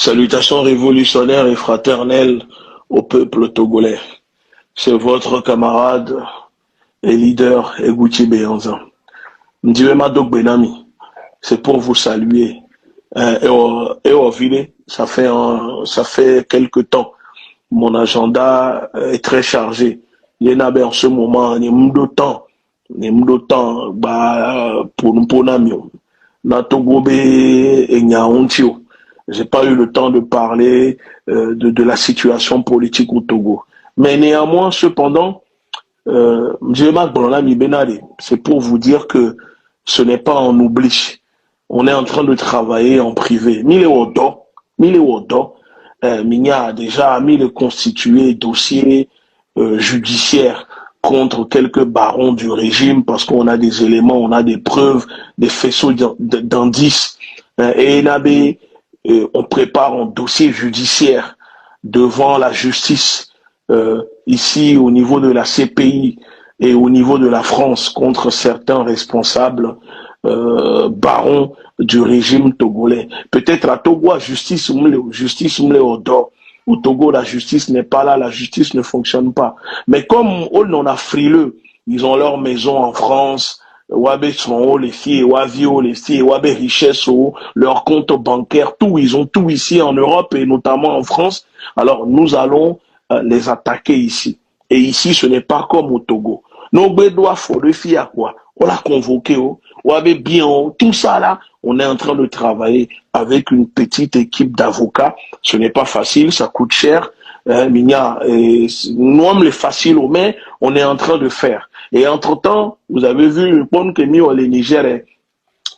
Salutations révolutionnaires et fraternelles au peuple togolais. C'est votre camarade et leader Egouti Beyanza. Ndiwema Dogbenami, c'est pour vous saluer. Et au ville, ça fait quelque temps. Mon agenda est très chargé. Il y en a en ce moment, il y a temps, pour nous, pour nous, na Togo et Nyaontio. J'ai pas eu le temps de parler de la situation politique au Togo. Mais néanmoins, cependant, c'est pour vous dire que ce n'est pas en oubli. On est en train de travailler en privé. Mille Odo, Minya a déjà mis le constitué dossier judiciaire contre quelques barons du régime parce qu'on a des éléments, on a des preuves, des faisceaux d'indices. Et on prépare un dossier judiciaire devant la justice ici au niveau de la CPI et au niveau de la France contre certains responsables barons du régime togolais. Peut-être à Togo, justice au Togo, la justice n'est pas là, la justice ne fonctionne pas. Mais comme on a frileux, ils ont leur maison en France, Wabe sont les filles, Wavio les filles, Wabe richesse, leur compte bancaire, tout, ils ont tout ici en Europe et notamment en France. Alors nous allons les attaquer ici. Et ici, ce n'est pas comme au Togo. Nos bédois faut le filles à quoi? On l'a convoqué, Wabe bien, tout ça là, on est en train de travailler avec une petite équipe d'avocats. Ce n'est pas facile, ça coûte cher. Minya, nous sommes les faciles, mais on est en train de faire. Et entre-temps, vous avez vu le pont que mis au Niger,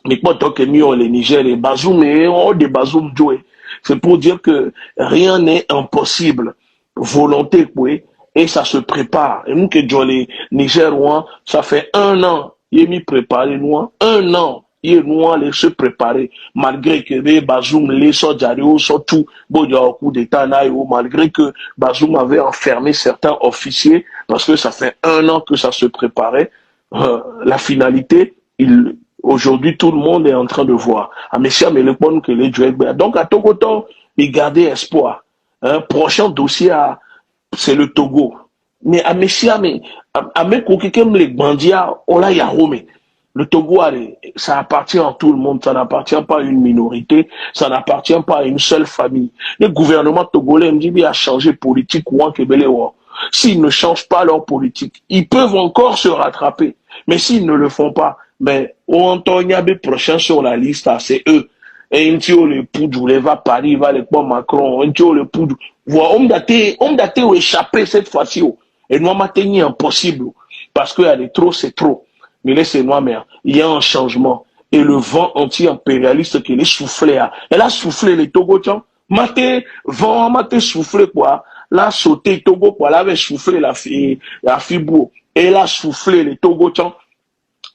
mais pas tant que mis au Niger, et Bazoum et des Bazoum Joe. C'est pour dire que rien n'est impossible. Volonté, oui, et ça se prépare. Et nous que les Nigérois, ça fait 1 an, il est mis préparé, nous, 1 an. Il est se préparer, malgré que les Bazoum, les Sodjario, surtout, coup d'État, malgré que Bazoum avait enfermé certains officiers, parce que ça fait 1 an que ça se préparait. La finalité, aujourd'hui, tout le monde est en train de voir. À Messia, mais le point que les Djouek. Donc, à Togoton, il gardait espoir. Prochain dossier, c'est le Togo. Mais à Messia, mais à Mekokikem, les Bandia, on l'a Yaromé. Le Togo, ça appartient à tout le monde, ça n'appartient pas à une minorité, ça n'appartient pas à une seule famille. Le gouvernement togolais me dit qu'il a changé politique ou en Kebelewa. S'ils ne changent pas leur politique, ils peuvent encore se rattraper. Mais s'ils ne le font pas, mais Antonyabe prochain sur la liste, c'est eux. Et Intio le Poudou, les va Paris, va les pas Macron, Intio le Poudou. Voilà, on daté ou échapper cette fois-ci. Et nous, maintenir impossible. Parce qu'il y a des trop, c'est trop. Mais laissez-moi, mère, il y a un changement. Et le vent anti-impérialiste qui est soufflé, elle a soufflé les Togotiens. Vent, soufflé quoi. Là, sauté Togo quoi. Elle avait soufflé la Fibou. Et elle a soufflé les Togotiens.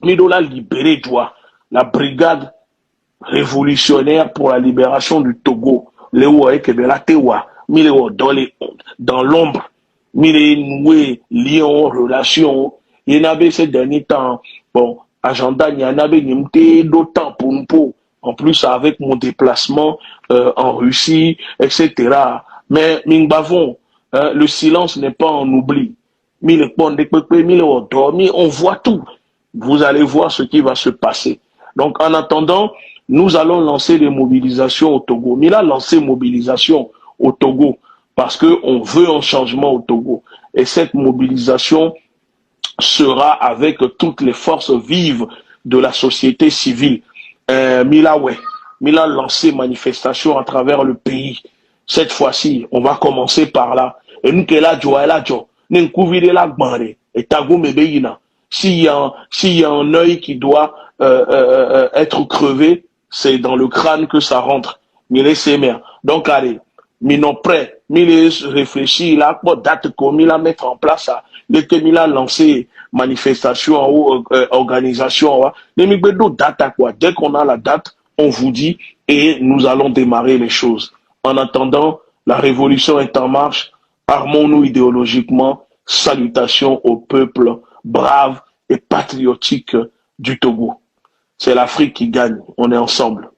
Midola libéré, toi. La brigade révolutionnaire pour la libération du Togo. Les Ouaï, Kebela, Tewa. Miléo dans l'ombre. Milé noué, lion, relation. Il y en avait ces derniers temps, bon, agenda, il y en avait d'autant pour nous, en plus avec mon déplacement en Russie, etc. Mais, Mingbavon, le silence n'est pas en oubli. On voit tout. Vous allez voir ce qui va se passer. Donc, en attendant, nous allons lancer des mobilisations au Togo. Mais là, lancer mobilisation au Togo, parce qu'on veut un changement au Togo. Et cette mobilisation sera avec toutes les forces vives de la société civile. Mila lancé manifestation à travers le pays. Cette fois-ci, on va commencer par là. Et nous, s'il y a un œil qui doit être crevé, c'est dans le crâne que ça rentre. Donc, allez, non prêt, réfléchit, là, pour date comme il a mettre en place, dès qu'il a lancé manifestation ou organisation, dès qu'on a la date, on vous dit et nous allons démarrer les choses. En attendant, la révolution est en marche, armons-nous idéologiquement, salutations au peuple brave et patriotique du Togo. C'est l'Afrique qui gagne, on est ensemble.